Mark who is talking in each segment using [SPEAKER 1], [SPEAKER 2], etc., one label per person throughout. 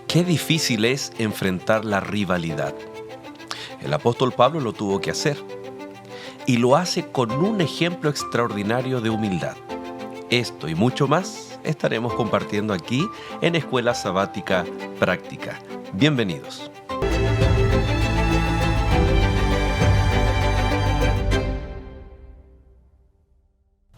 [SPEAKER 1] Qué difícil es enfrentar la rivalidad. El apóstol Pablo lo tuvo que hacer y lo hace con un ejemplo extraordinario de humildad. Esto y mucho más estaremos compartiendo aquí en Escuela Sabática Práctica. Bienvenidos.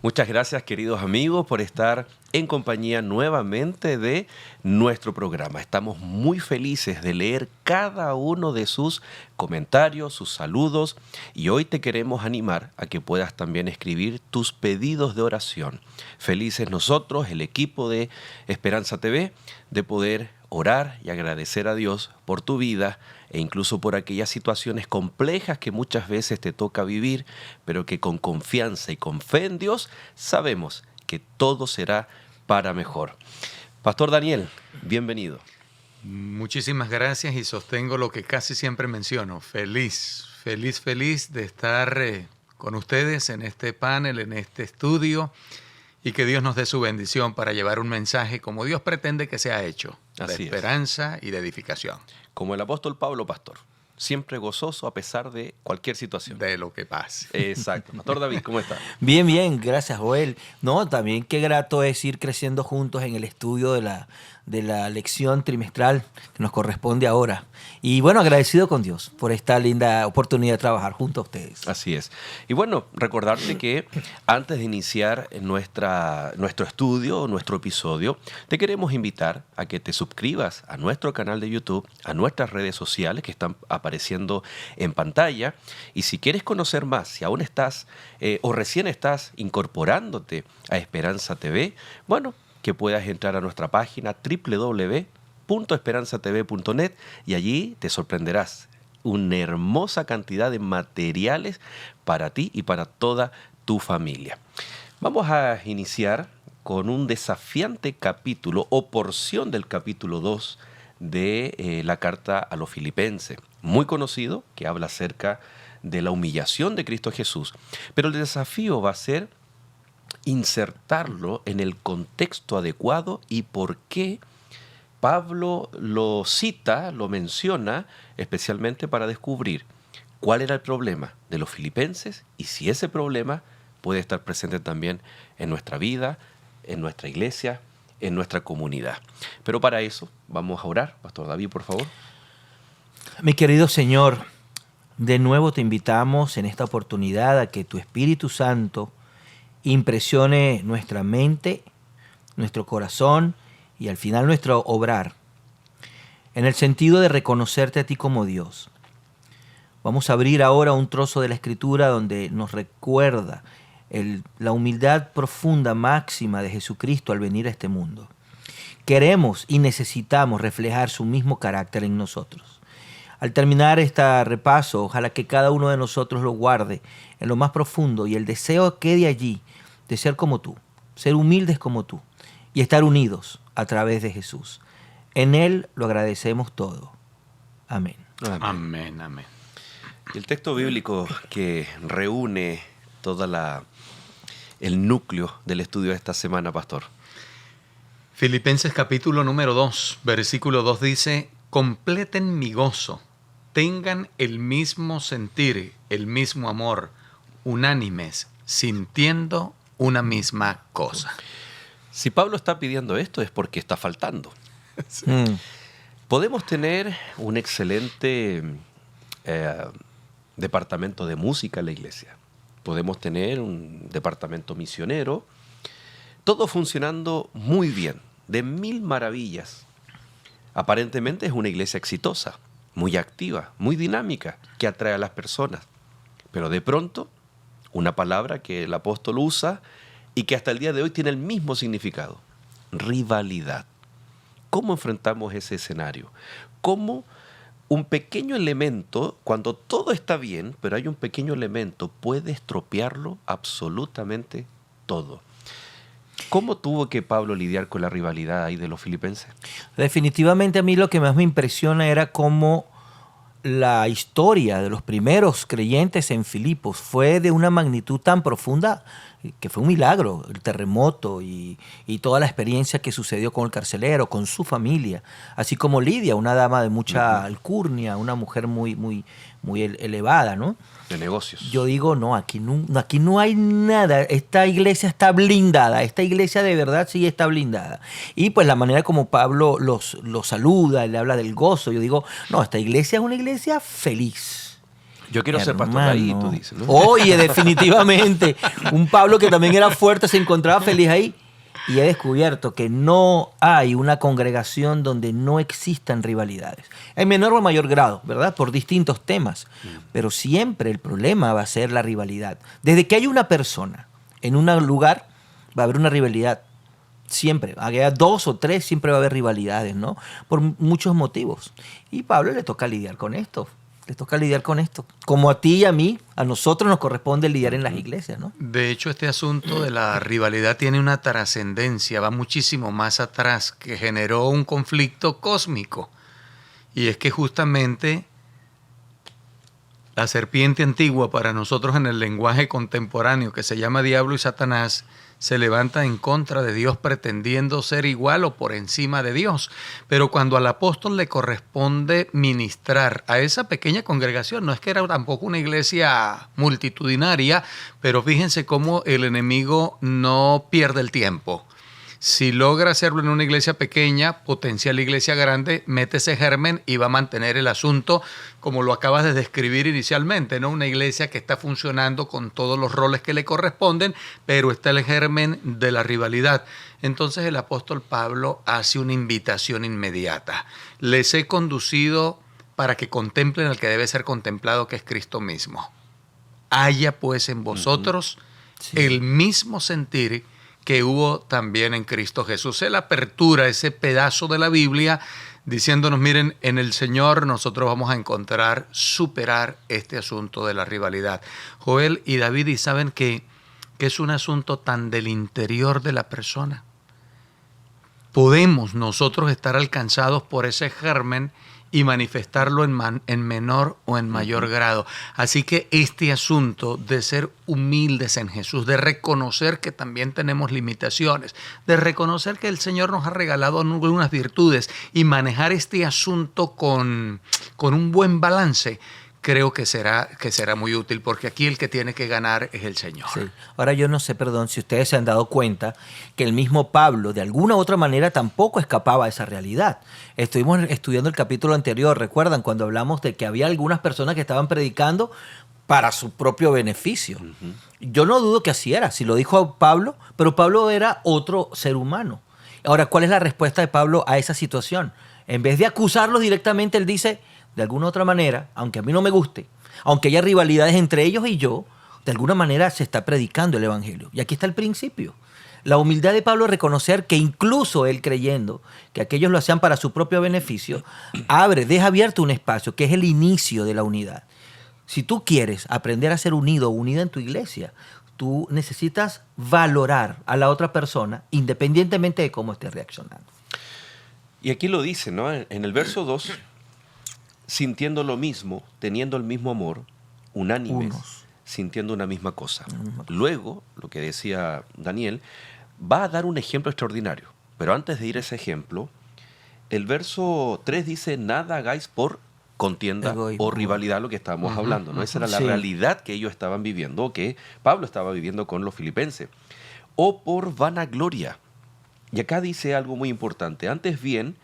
[SPEAKER 1] Muchas gracias, queridos amigos, por estar en compañía nuevamente de nuestro programa. Estamos muy felices de leer cada uno de sus comentarios, sus saludos, y hoy te queremos animar a que puedas también escribir tus pedidos de oración. Felices nosotros, el equipo de Esperanza TV, de poder orar y agradecer a Dios por tu vida e incluso por aquellas situaciones complejas que muchas veces te toca vivir, pero que con confianza y con fe en Dios sabemos que todo será para mejor. Pastor Daniel, bienvenido.
[SPEAKER 2] Muchísimas gracias y sostengo lo que casi siempre menciono. Feliz de estar con ustedes en este panel, en este estudio, y que Dios nos dé su bendición para llevar un mensaje como Dios pretende que sea hecho, de esperanza y de edificación.
[SPEAKER 1] Como el apóstol Pablo, pastor, siempre gozoso a pesar de cualquier situación.
[SPEAKER 2] De lo que pase.
[SPEAKER 1] Exacto. Pastor David, ¿cómo está?
[SPEAKER 3] Bien, gracias, Joel. No, también qué grato es ir creciendo juntos en el estudio de la lección trimestral que nos corresponde ahora. Y bueno, agradecido con Dios por esta linda oportunidad de trabajar junto a ustedes.
[SPEAKER 1] Así es. Y bueno, recordarte que antes de iniciar nuestro estudio, nuestro episodio, te queremos invitar a que te suscribas a nuestro canal de YouTube, a nuestras redes sociales que están apareciendo en pantalla. Y si quieres conocer más, si aún estás o recién estás incorporándote a Esperanza TV, bueno, que puedas entrar a nuestra página www.esperanzatv.net y allí te sorprenderás. Una hermosa cantidad de materiales para ti y para toda tu familia. Vamos a iniciar con un desafiante capítulo o porción del capítulo 2 de la carta a los Filipenses, muy conocido, que habla acerca de la humillación de Cristo Jesús. Pero el desafío va a ser insertarlo en el contexto adecuado y por qué Pablo lo cita, lo menciona, especialmente para descubrir cuál era el problema de los filipenses y si ese problema puede estar presente también en nuestra vida, en nuestra iglesia, en nuestra comunidad. Pero para eso vamos a orar. Pastor David, por favor.
[SPEAKER 3] Mi querido Señor, de nuevo te invitamos en esta oportunidad a que tu Espíritu Santo impresione nuestra mente, nuestro corazón y al final nuestro obrar, en el sentido de reconocerte a ti como Dios. Vamos a abrir ahora un trozo de la Escritura donde nos recuerda la humildad profunda máxima de Jesucristo al venir a este mundo. Queremos y necesitamos reflejar su mismo carácter en nosotros. Al terminar este repaso, ojalá que cada uno de nosotros lo guarde en lo más profundo y el deseo quede allí de ser como tú, ser humildes como tú y estar unidos a través de Jesús. En Él lo agradecemos todo. Amén.
[SPEAKER 2] Amén.
[SPEAKER 1] Y el texto bíblico que reúne el núcleo del estudio de esta semana, pastor.
[SPEAKER 2] Filipenses capítulo número 2, versículo 2 dice: completen mi gozo, tengan el mismo sentir, el mismo amor, unánimes, sintiendo una misma cosa.
[SPEAKER 1] Si Pablo está pidiendo esto es porque está faltando.
[SPEAKER 2] Sí.
[SPEAKER 1] Podemos tener un excelente departamento de música en la iglesia. Podemos tener un departamento misionero. Todo funcionando muy bien, de mil maravillas. Aparentemente es una iglesia exitosa, muy activa, muy dinámica, que atrae a las personas. Pero de pronto, una palabra que el apóstol usa y que hasta el día de hoy tiene el mismo significado: rivalidad. ¿Cómo enfrentamos ese escenario? ¿Cómo un pequeño elemento, cuando todo está bien, pero hay un pequeño elemento, puede estropearlo absolutamente todo? ¿Cómo tuvo que Pablo lidiar con la rivalidad ahí de los filipenses?
[SPEAKER 3] Definitivamente a mí lo que más me impresiona era cómo la historia de los primeros creyentes en Filipos fue de una magnitud tan profunda. que fue un milagro, el terremoto y toda la experiencia que sucedió con el carcelero, con su familia, así como Lidia, una dama de mucha alcurnia, una mujer muy elevada, ¿no?
[SPEAKER 1] De negocios.
[SPEAKER 3] Yo digo, no, aquí no hay nada, esta iglesia está blindada, esta iglesia de verdad sí está blindada. Y pues la manera como Pablo los saluda, le habla del gozo, yo digo, no, esta iglesia es una iglesia feliz.
[SPEAKER 1] Yo quiero ser pastor ahí, tú dices, ¿no?
[SPEAKER 3] Oye, definitivamente. Un Pablo que también era fuerte se encontraba feliz ahí. Y he descubierto que no hay una congregación donde no existan rivalidades. En menor o mayor grado, ¿verdad? Por distintos temas. Pero siempre el problema va a ser la rivalidad. Desde que hay una persona en un lugar, va a haber una rivalidad. Siempre. Haya 2 o 3, siempre va a haber rivalidades, ¿no? Por muchos motivos. Y a Pablo le toca lidiar con esto. Les toca lidiar con esto. Como a ti y a mí, a nosotros nos corresponde lidiar en las iglesias, ¿no?
[SPEAKER 2] De hecho, este asunto de la rivalidad tiene una trascendencia, va muchísimo más atrás, que generó un conflicto cósmico. Y es que justamente la serpiente antigua para nosotros en el lenguaje contemporáneo, que se llama Diablo y Satanás, se levanta en contra de Dios pretendiendo ser igual o por encima de Dios. Pero cuando al apóstol le corresponde ministrar a esa pequeña congregación, no es que era tampoco una iglesia multitudinaria, pero fíjense cómo el enemigo no pierde el tiempo. Si logra hacerlo en una iglesia pequeña, potencial iglesia grande, mete ese germen y va a mantener el asunto como lo acabas de describir inicialmente, ¿no? Una iglesia que está funcionando con todos los roles que le corresponden, pero está el germen de la rivalidad. Entonces el apóstol Pablo hace una invitación inmediata. Les he conducido para que contemplen al que debe ser contemplado, que es Cristo mismo. Haya pues en vosotros el mismo sentir que hubo también en Cristo Jesús. Él apertura ese pedazo de la Biblia diciéndonos, miren, en el Señor nosotros vamos a encontrar, superar este asunto de la rivalidad. Joel y David, y saben que es un asunto tan del interior de la persona. Podemos nosotros estar alcanzados por ese germen y manifestarlo en menor o en mayor grado. Así que este asunto de ser humildes en Jesús, de reconocer que también tenemos limitaciones, de reconocer que el Señor nos ha regalado algunas virtudes y manejar este asunto con un buen balance, creo que será muy útil, porque aquí el que tiene que ganar es el Señor.
[SPEAKER 3] Sí. Ahora yo no sé, perdón, si ustedes se han dado cuenta que el mismo Pablo de alguna u otra manera tampoco escapaba a esa realidad. Estuvimos estudiando el capítulo anterior, ¿recuerdan? Cuando hablamos de que había algunas personas que estaban predicando para su propio beneficio. Yo no dudo que así era, si lo dijo Pablo, pero Pablo era otro ser humano. Ahora, ¿cuál es la respuesta de Pablo a esa situación? En vez de acusarlos directamente, él dice, de alguna otra manera, aunque a mí no me guste, aunque haya rivalidades entre ellos y yo, de alguna manera se está predicando el evangelio. Y aquí está el principio. La humildad de Pablo es reconocer que incluso él, creyendo que aquellos lo hacían para su propio beneficio, deja abierto un espacio que es el inicio de la unidad. Si tú quieres aprender a ser unido o unida en tu iglesia, tú necesitas valorar a la otra persona independientemente de cómo esté reaccionando.
[SPEAKER 1] Y aquí lo dice, ¿no? En el verso 2, sintiendo lo mismo, teniendo el mismo amor, unánimes, sintiendo una misma cosa. Luego, lo que decía Daniel, va a dar un ejemplo extraordinario. Pero antes de ir a ese ejemplo, el verso 3 dice, nada hagáis por contienda o rivalidad, lo que estábamos hablando, ¿no? Esa era la realidad que ellos estaban viviendo, o que Pablo estaba viviendo con los filipenses. O por vanagloria. Y acá dice algo muy importante. Antes bien,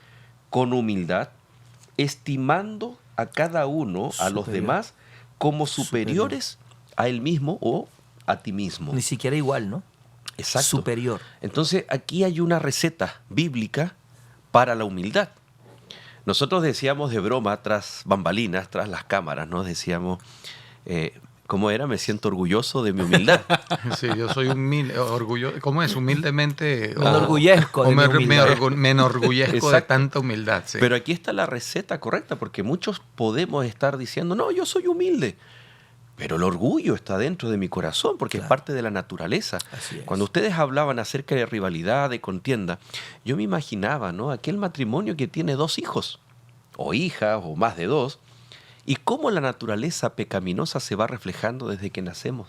[SPEAKER 1] con humildad, estimando a cada uno, a los demás, como superiores a él mismo o a ti mismo.
[SPEAKER 3] Ni siquiera igual, ¿no?
[SPEAKER 1] Exacto.
[SPEAKER 3] Superior.
[SPEAKER 1] Entonces, aquí hay una receta bíblica para la humildad. Nosotros decíamos de broma, tras bambalinas, tras las cámaras, ¿no? Decíamos, ¿cómo era? Me siento orgulloso de mi humildad.
[SPEAKER 2] Sí, yo soy humilde, orgulloso. ¿Cómo es? Humildemente.
[SPEAKER 3] Me enorgullezco de mi humildad.
[SPEAKER 2] Me enorgullezco de tanta humildad. Sí.
[SPEAKER 1] Pero aquí está la receta correcta, porque muchos podemos estar diciendo, no, yo soy humilde. Pero el orgullo está dentro de mi corazón, porque es parte de la naturaleza. Cuando ustedes hablaban acerca de rivalidad, de contienda, yo me imaginaba, ¿no? Aquel matrimonio que tiene 2 hijos, o hijas, o más de 2, y cómo la naturaleza pecaminosa se va reflejando desde que nacemos.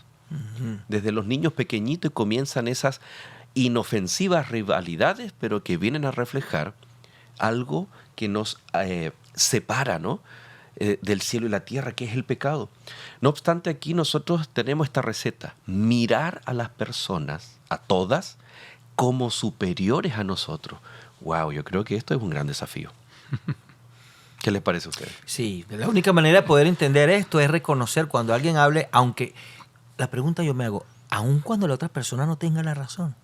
[SPEAKER 1] Desde los niños pequeñitos comienzan esas inofensivas rivalidades, pero que vienen a reflejar algo que nos separa, ¿no? Del cielo y la tierra, que es el pecado. No obstante, aquí nosotros tenemos esta receta: mirar a las personas, a todas, como superiores a nosotros. Wow, yo creo que esto es un gran desafío. ¿Qué les parece a ustedes?
[SPEAKER 3] Sí, la única manera de poder entender esto es reconocer cuando alguien hable, aunque la pregunta yo me hago, aun cuando la otra persona no tenga la razón.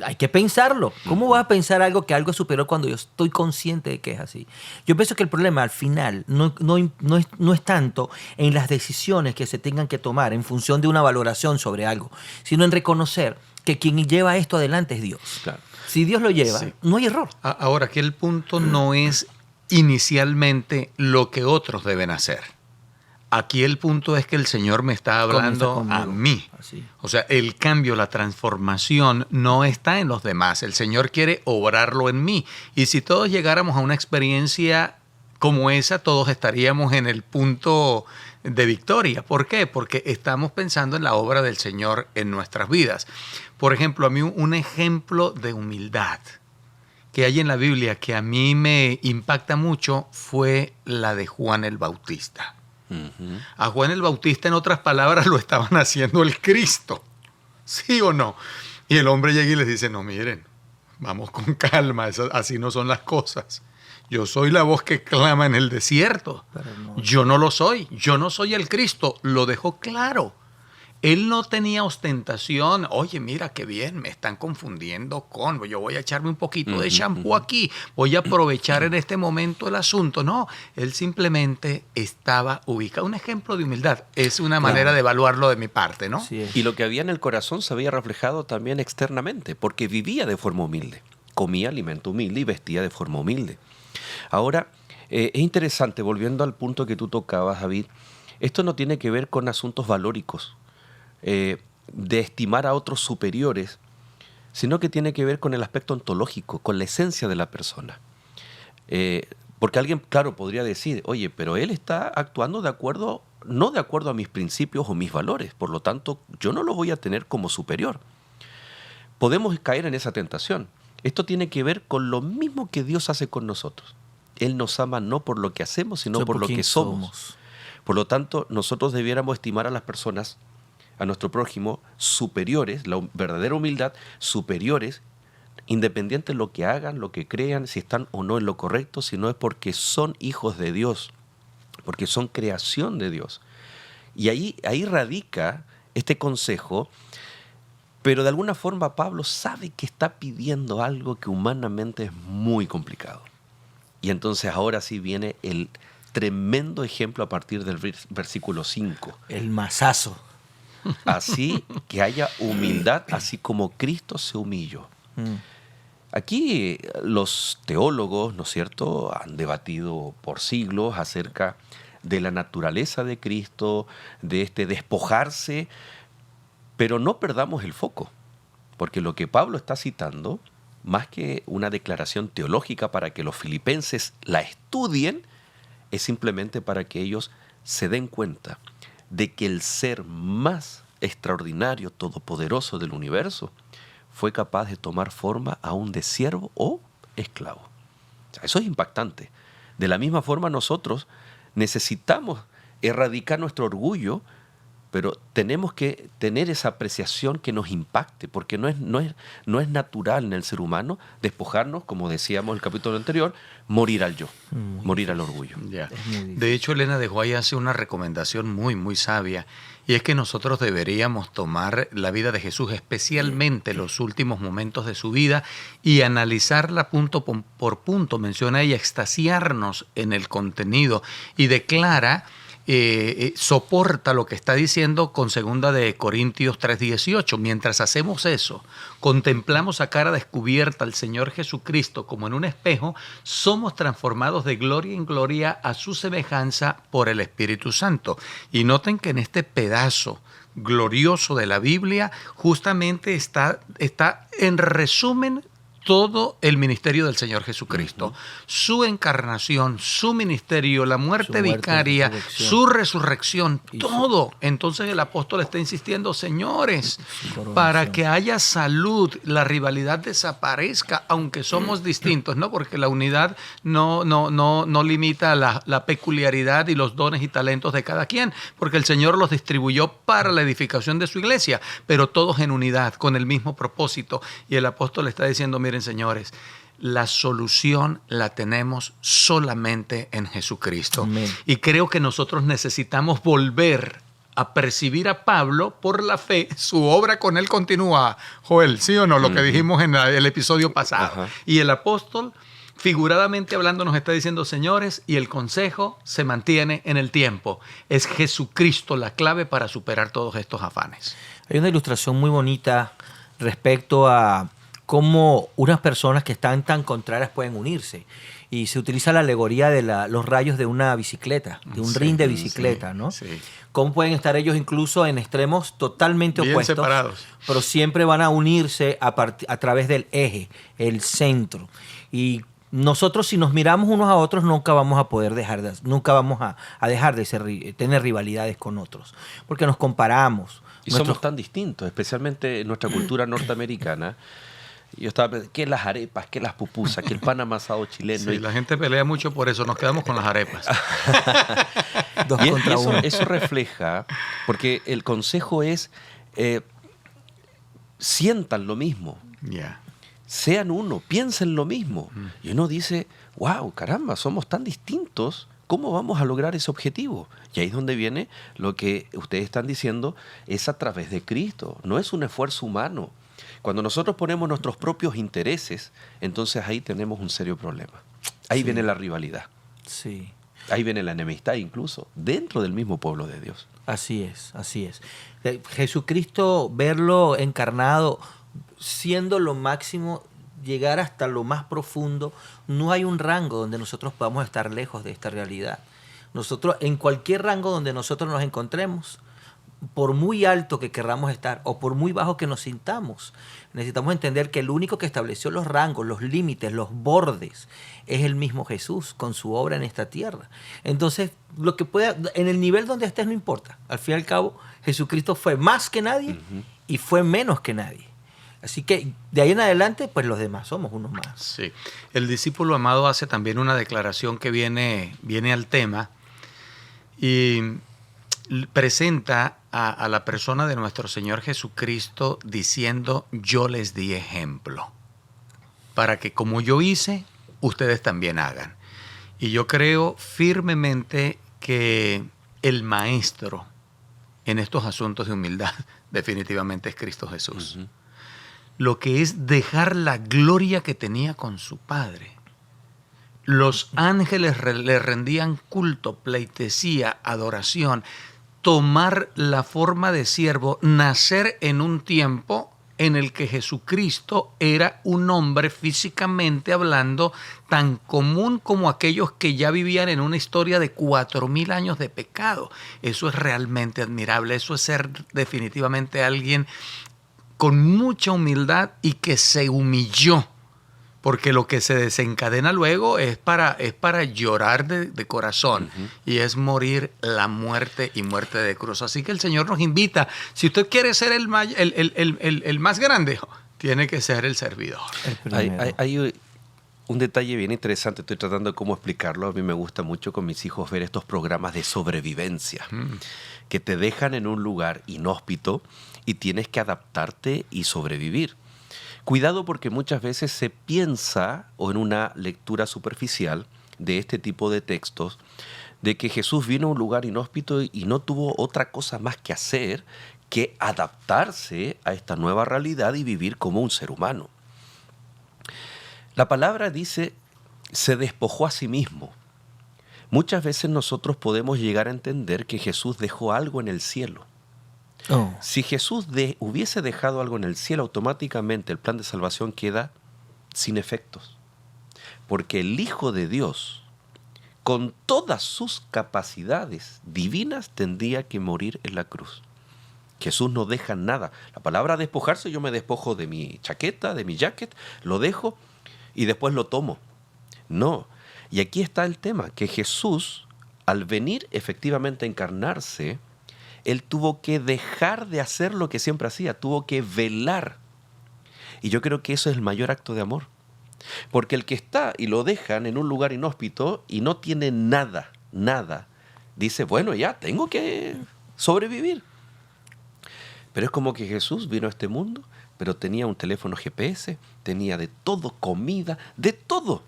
[SPEAKER 3] Hay que pensarlo. ¿Cómo vas a pensar algo que algo es superior cuando yo estoy consciente de que es así? Yo pienso que el problema al final no es tanto en las decisiones que se tengan que tomar en función de una valoración sobre algo, sino en reconocer que quien lleva esto adelante es Dios.
[SPEAKER 1] Claro.
[SPEAKER 3] Si Dios lo lleva,
[SPEAKER 2] Sí.
[SPEAKER 3] no hay error.
[SPEAKER 2] Ahora, aquí el punto no es inicialmente lo que otros deben hacer. Aquí el punto es que el Señor me está hablando
[SPEAKER 3] Comienza
[SPEAKER 2] a
[SPEAKER 3] conmigo.
[SPEAKER 2] mí.
[SPEAKER 3] Así.
[SPEAKER 2] O sea, el cambio, la transformación no está en los demás. El Señor quiere obrarlo en mí. Y si todos llegáramos a una experiencia como esa, todos estaríamos en el punto de victoria. ¿Por qué? Porque estamos pensando en la obra del Señor en nuestras vidas. Por ejemplo, a mí un ejemplo de humildad que hay en la Biblia que a mí me impacta mucho fue la de Juan el Bautista.
[SPEAKER 1] Uh-huh.
[SPEAKER 2] A Juan el Bautista, en otras palabras, lo estaban haciendo el Cristo. ¿Sí o no? Y el hombre llega y les dice, no, miren, vamos con calma, así no son las cosas. Yo soy la voz que clama en el desierto.
[SPEAKER 3] Pero no.
[SPEAKER 2] Yo no lo soy, yo no soy el Cristo. Lo dejó claro. Él no tenía ostentación. Oye, mira qué bien, me están confundiendo con... Yo voy a echarme un poquito de champú aquí. Voy a aprovechar en este momento el asunto. No, él simplemente estaba ubicado. Un ejemplo de humildad. Es una manera de evaluarlo de mi parte, ¿no?
[SPEAKER 3] Así es.
[SPEAKER 1] Y lo que había en el corazón se había reflejado también externamente, porque vivía de forma humilde, comía alimento humilde y vestía de forma humilde. Ahora, es interesante, volviendo al punto que tú tocabas, David, esto no tiene que ver con asuntos valóricos, de estimar a otros superiores, sino que tiene que ver con el aspecto ontológico, con la esencia de la persona. Porque alguien, claro, podría decir, oye, pero él está actuando no de acuerdo a mis principios o mis valores, por lo tanto, yo no lo voy a tener como superior. Podemos caer en esa tentación. Esto tiene que ver con lo mismo que Dios hace con nosotros. Él nos ama no por lo que hacemos, sino por lo
[SPEAKER 3] quién
[SPEAKER 1] que somos. Por lo tanto, nosotros debiéramos estimar a las personas, a nuestro prójimo, superiores, la verdadera humildad, superiores, independiente de lo que hagan, lo que crean, si están o no en lo correcto, sino es porque son hijos de Dios, porque son creación de Dios. Y ahí radica este consejo, pero de alguna forma Pablo sabe que está pidiendo algo que humanamente es muy complicado. Y entonces ahora sí viene el tremendo ejemplo a partir del versículo 5.
[SPEAKER 3] El mazazo.
[SPEAKER 1] Así que haya humildad, así como Cristo se humilló. Aquí los teólogos, ¿no es cierto?, han debatido por siglos acerca de la naturaleza de Cristo, de este despojarse, pero no perdamos el foco, porque lo que Pablo está citando, más que una declaración teológica para que los filipenses la estudien, es simplemente para que ellos se den cuenta de que el ser más extraordinario, todopoderoso del universo, fue capaz de tomar forma aún de siervo o esclavo. O sea, eso es impactante. De la misma forma nosotros necesitamos erradicar nuestro orgullo, pero tenemos que tener esa apreciación que nos impacte, porque no es natural en el ser humano despojarnos, como decíamos en el capítulo anterior, morir al yo, morir al orgullo.
[SPEAKER 2] Ya.
[SPEAKER 3] Es muy difícil.
[SPEAKER 2] De hecho, Elena de Guay hace una recomendación muy, muy sabia, y es que nosotros deberíamos tomar la vida de Jesús, especialmente los últimos momentos de su vida, y analizarla punto por punto. Menciona ella, extasiarnos en el contenido, y declara... soporta lo que está diciendo con 2 de Corintios 3:18. Mientras hacemos eso, contemplamos a cara descubierta al Señor Jesucristo como en un espejo, somos transformados de gloria en gloria a su semejanza por el Espíritu Santo. Y noten que en este pedazo glorioso de la Biblia justamente está en resumen todo el ministerio del Señor Jesucristo. Su encarnación, su ministerio, la muerte vicaria, su resurrección, todo. Entonces el apóstol está insistiendo, señores, para que haya salud, la rivalidad desaparezca, aunque somos distintos, ¿no? Porque la unidad no limita la peculiaridad y los dones y talentos de cada quien, porque el Señor los distribuyó para la edificación de su iglesia, pero todos en unidad, con el mismo propósito. Y el apóstol está diciendo, miren, señores, la solución la tenemos solamente en Jesucristo.
[SPEAKER 3] Amén.
[SPEAKER 2] Y creo que nosotros necesitamos volver a percibir a Pablo por la fe. Su obra con él continúa, Joel, ¿sí o no? Lo que dijimos en el episodio pasado. Y el apóstol, figuradamente hablando, nos está diciendo, señores, y el consejo se mantiene en el tiempo. Es Jesucristo la clave para superar todos estos afanes.
[SPEAKER 3] Hay una ilustración muy bonita respecto a cómo unas personas que están tan contrarias pueden unirse. Y se utiliza la alegoría de los rayos de una bicicleta, de un ring de bicicleta, ¿no?
[SPEAKER 2] Sí.
[SPEAKER 3] Cómo pueden estar ellos incluso en extremos totalmente
[SPEAKER 2] Bien
[SPEAKER 3] opuestos,
[SPEAKER 2] separados,
[SPEAKER 3] pero siempre van a unirse a través del eje, el centro. Y nosotros, si nos miramos unos a otros, nunca vamos a poder dejar de tener rivalidades con otros, porque nos comparamos.
[SPEAKER 1] Y somos tan distintos, especialmente en nuestra cultura norteamericana. Yo estaba pensando, ¿qué las arepas? ¿Qué las pupusas? ¿Qué el pan amasado chileno?
[SPEAKER 2] Sí, la gente pelea mucho por eso, nos quedamos con las arepas.
[SPEAKER 3] Dos
[SPEAKER 1] Y
[SPEAKER 3] contra uno.
[SPEAKER 1] eso refleja, porque el consejo es, sientan lo mismo,
[SPEAKER 2] Ya.
[SPEAKER 1] sean uno, piensen lo mismo. Y uno dice, wow, caramba, somos tan distintos, ¿cómo vamos a lograr ese objetivo? Y ahí es donde viene lo que ustedes están diciendo, es a través de Cristo, no es un esfuerzo humano. Cuando nosotros ponemos nuestros propios intereses, entonces ahí tenemos un serio problema. Ahí viene la rivalidad.
[SPEAKER 3] Sí.
[SPEAKER 1] Ahí viene la enemistad incluso, dentro del mismo pueblo de Dios.
[SPEAKER 3] Así es, así es. Jesucristo, verlo encarnado, siendo lo máximo, llegar hasta lo más profundo, no hay un rango donde nosotros podamos estar lejos de esta realidad. Nosotros, en cualquier rango donde nosotros nos encontremos, por muy alto que querramos estar o por muy bajo que nos sintamos, necesitamos entender que el único que estableció los rangos, los límites, los bordes, es el mismo Jesús con su obra en esta tierra. Entonces, lo que pueda, en el nivel donde estés no importa. Al fin y al cabo, Jesucristo fue más que nadie y fue menos que nadie. Así que de ahí en adelante, pues los demás somos unos más.
[SPEAKER 2] Sí. El discípulo amado hace también una declaración que viene al tema y presenta a la persona de nuestro Señor Jesucristo diciendo, yo les di ejemplo, para que como yo hice, ustedes también hagan. Y yo creo firmemente que el maestro en estos asuntos de humildad definitivamente es Cristo Jesús. Lo que es dejar la gloria que tenía con su Padre. Los ángeles le rendían culto, pleitesía, adoración, tomar la forma de siervo, nacer en un tiempo en el que Jesucristo era un hombre físicamente hablando tan común como aquellos que ya vivían en una historia de 4,000 años de pecado. Eso es realmente admirable, eso es ser definitivamente alguien con mucha humildad y que se humilló. Porque lo que se desencadena luego es para llorar de corazón y es morir la muerte y muerte de cruz. Así que el Señor nos invita, si usted quiere ser el más grande, tiene que ser el servidor.
[SPEAKER 1] Hay un detalle bien interesante, estoy tratando de cómo explicarlo. A mí me gusta mucho con mis hijos ver estos programas de sobrevivencia que te dejan en un lugar inhóspito y tienes que adaptarte y sobrevivir. Cuidado porque muchas veces se piensa, o en una lectura superficial de este tipo de textos, de que Jesús vino a un lugar inhóspito y no tuvo otra cosa más que hacer que adaptarse a esta nueva realidad y vivir como un ser humano. La palabra dice, se despojó a sí mismo. Muchas veces nosotros podemos llegar a entender que Jesús dejó algo en el cielo.
[SPEAKER 3] Oh.
[SPEAKER 1] Si Jesús hubiese dejado algo en el cielo, automáticamente el plan de salvación queda sin efectos. Porque el Hijo de Dios, con todas sus capacidades divinas, tendría que morir en la cruz. Jesús no deja nada. La palabra despojarse, yo me despojo de mi chaqueta, de mi jacket, lo dejo y después lo tomo. No. Y aquí está el tema, que Jesús, al venir efectivamente a encarnarse, Él tuvo que dejar de hacer lo que siempre hacía, tuvo que velar. Y yo creo que eso es el mayor acto de amor. Porque el que está y lo dejan en un lugar inhóspito y no tiene nada, dice, bueno, ya tengo que sobrevivir. Pero es como que Jesús vino a este mundo, pero tenía un teléfono GPS, tenía de todo, comida, de todo.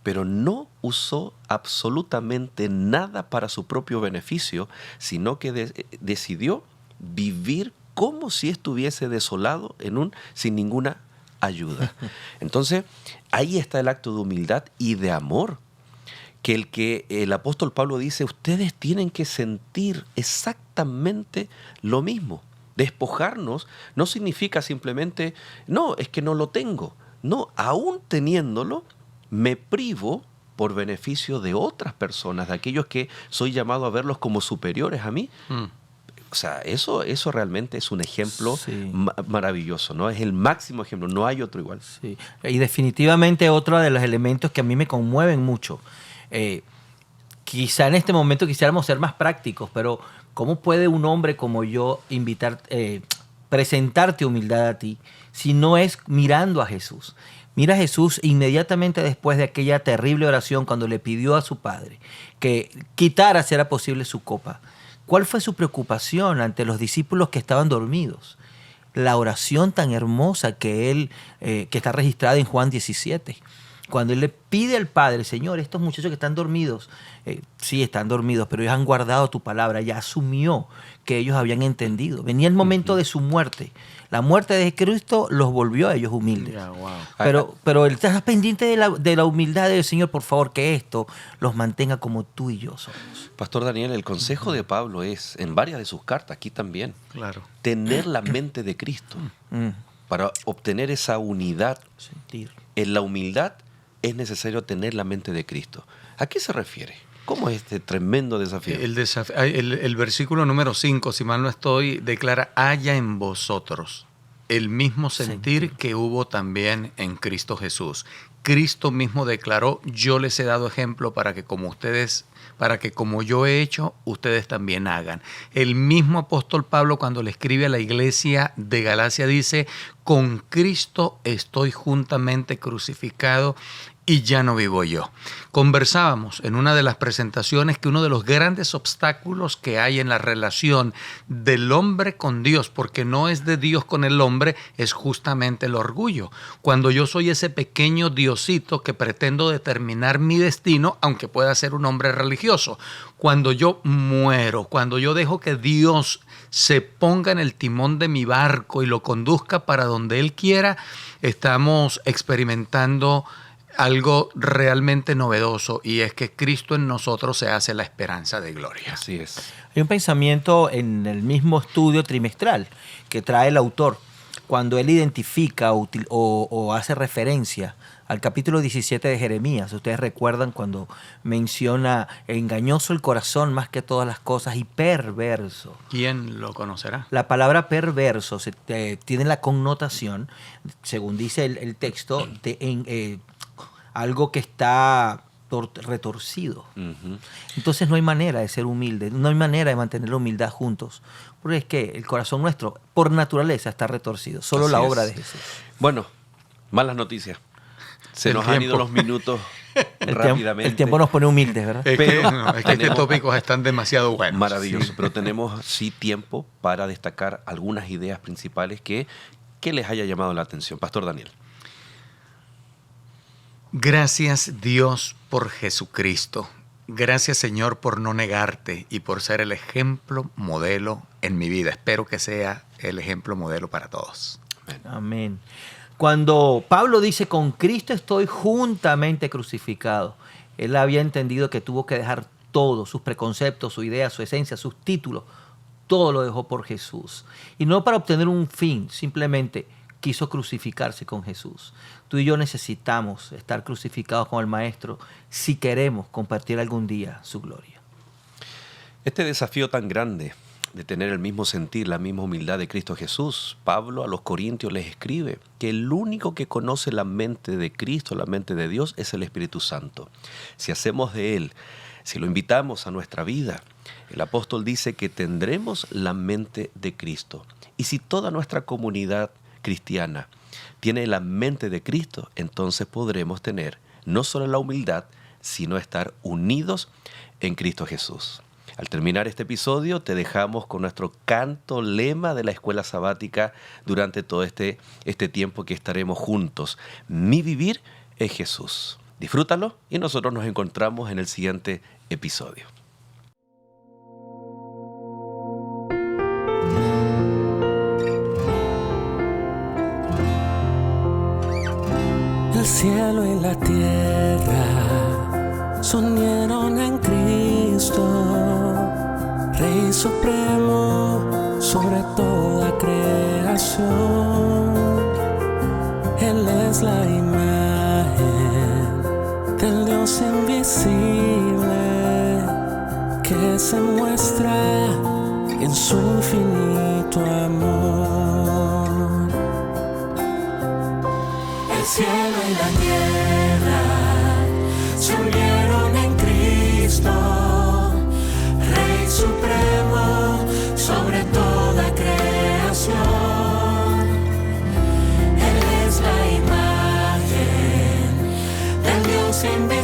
[SPEAKER 1] Pero no usó absolutamente nada para su propio beneficio, sino que decidió vivir como si estuviese desolado sin ninguna ayuda. Entonces, ahí está el acto de humildad y de amor, que el apóstol Pablo dice, ustedes tienen que sentir exactamente lo mismo. Despojarnos no significa simplemente, no, es que no lo tengo. No, aún teniéndolo, me privo por beneficio de otras personas, de aquellos que soy llamado a verlos como superiores a mí. O sea, eso realmente es un ejemplo maravilloso, ¿no? Es el máximo ejemplo, no hay otro igual.
[SPEAKER 3] Sí. Y definitivamente otro de los elementos que a mí me conmueven mucho. Quizá en este momento quisiéramos ser más prácticos, pero ¿cómo puede un hombre como yo presentarte humildad a ti si no es mirando a Jesús? Mira a Jesús inmediatamente después de aquella terrible oración cuando le pidió a su padre que quitara, si era posible, su copa. ¿Cuál fue su preocupación ante los discípulos que estaban dormidos? La oración tan hermosa que está registrada en Juan 17. Cuando él le pide al Padre, Señor, estos muchachos que están dormidos, sí están dormidos, pero ellos han guardado tu palabra, ya asumió que ellos habían entendido. Venía el momento de su muerte. La muerte de Cristo los volvió a ellos humildes.
[SPEAKER 2] Yeah, wow.
[SPEAKER 3] Pero él está pendiente de la humildad del Señor, por favor, que esto los mantenga como tú y yo somos.
[SPEAKER 1] Pastor Daniel, el consejo de Pablo es, en varias de sus cartas, aquí también,
[SPEAKER 2] Claro.
[SPEAKER 1] tener la mente de Cristo. Para obtener esa unidad
[SPEAKER 3] Sentir.
[SPEAKER 1] en la humildad, es necesario tener la mente de Cristo. ¿A qué se refiere? ¿Cómo es este tremendo desafío?
[SPEAKER 2] El versículo número 5, si mal no estoy, declara, haya en vosotros el mismo sentir que hubo también en Cristo Jesús. Cristo mismo declaró, yo les he dado ejemplo para que como yo he hecho, ustedes también hagan. El mismo apóstol Pablo, cuando le escribe a la iglesia de Galacia, dice, con Cristo estoy juntamente crucificado y ya no vivo yo. Conversábamos en una de las presentaciones que uno de los grandes obstáculos que hay en la relación del hombre con Dios, porque no es de Dios con el hombre, es justamente el orgullo. Cuando yo soy ese pequeño diosito que pretendo determinar mi destino, aunque pueda ser un hombre religioso. Cuando yo muero, cuando yo dejo que Dios se ponga en el timón de mi barco y lo conduzca para donde Él quiera, estamos experimentando algo realmente novedoso, y es que Cristo en nosotros se hace la esperanza de gloria.
[SPEAKER 1] Así es.
[SPEAKER 3] Hay un pensamiento en el mismo estudio trimestral que trae el autor, cuando él identifica o hace referencia al capítulo 17 de Jeremías. Ustedes recuerdan cuando menciona engañoso el corazón más que todas las cosas y perverso.
[SPEAKER 2] ¿Quién lo conocerá?
[SPEAKER 3] La palabra perverso tiene la connotación, según dice el texto, de algo que está retorcido. Entonces no hay manera de ser humilde, no hay manera de mantener la humildad juntos, porque es que el corazón nuestro por naturaleza está retorcido, solo
[SPEAKER 1] Así
[SPEAKER 3] la
[SPEAKER 1] es.
[SPEAKER 3] obra de Jesús.
[SPEAKER 1] Bueno, malas noticias. Se
[SPEAKER 2] El
[SPEAKER 1] nos han
[SPEAKER 2] tiempo.
[SPEAKER 1] ido los minutos rápidamente.
[SPEAKER 3] El tiempo nos pone humildes, ¿verdad?
[SPEAKER 2] Es
[SPEAKER 1] Pero
[SPEAKER 2] que estos
[SPEAKER 1] tenemos-
[SPEAKER 2] tópicos están demasiado buenos.
[SPEAKER 1] Maravilloso,
[SPEAKER 2] Sí.
[SPEAKER 1] pero tenemos sí tiempo para destacar algunas ideas principales que les haya llamado la atención. Pastor Daniel.
[SPEAKER 2] Gracias Dios por Jesucristo. Gracias Señor por no negarte y por ser el ejemplo modelo en mi vida. Espero que sea el ejemplo modelo para todos.
[SPEAKER 3] Amén. Cuando Pablo dice, con Cristo estoy juntamente crucificado, él había entendido que tuvo que dejar todo, sus preconceptos, su idea, su esencia, sus títulos, todo lo dejó por Jesús. Y no para obtener un fin, simplemente quiso crucificarse con Jesús. Tú y yo necesitamos estar crucificados con el Maestro si queremos compartir algún día su gloria.
[SPEAKER 1] Este desafío tan grande de tener el mismo sentir, la misma humildad de Cristo Jesús. Pablo a los Corintios les escribe que el único que conoce la mente de Cristo, la mente de Dios, es el Espíritu Santo. Si hacemos de Él, si lo invitamos a nuestra vida, el apóstol dice que tendremos la mente de Cristo. Y si toda nuestra comunidad cristiana tiene la mente de Cristo, entonces podremos tener no solo la humildad, sino estar unidos en Cristo Jesús. Al terminar este episodio, te dejamos con nuestro canto lema de la escuela sabática durante todo este tiempo que estaremos juntos. Mi vivir es Jesús. Disfrútalo y nosotros nos encontramos en el siguiente episodio.
[SPEAKER 4] El cielo y la tierra se unieron en Cristo, Rey supremo sobre toda creación. Él es la imagen del Dios invisible que se muestra en su infinito amor. El cielo y la tierra se unieron en Cristo, Rey supremo sobre toda creación. Él es la imagen del Dios invisible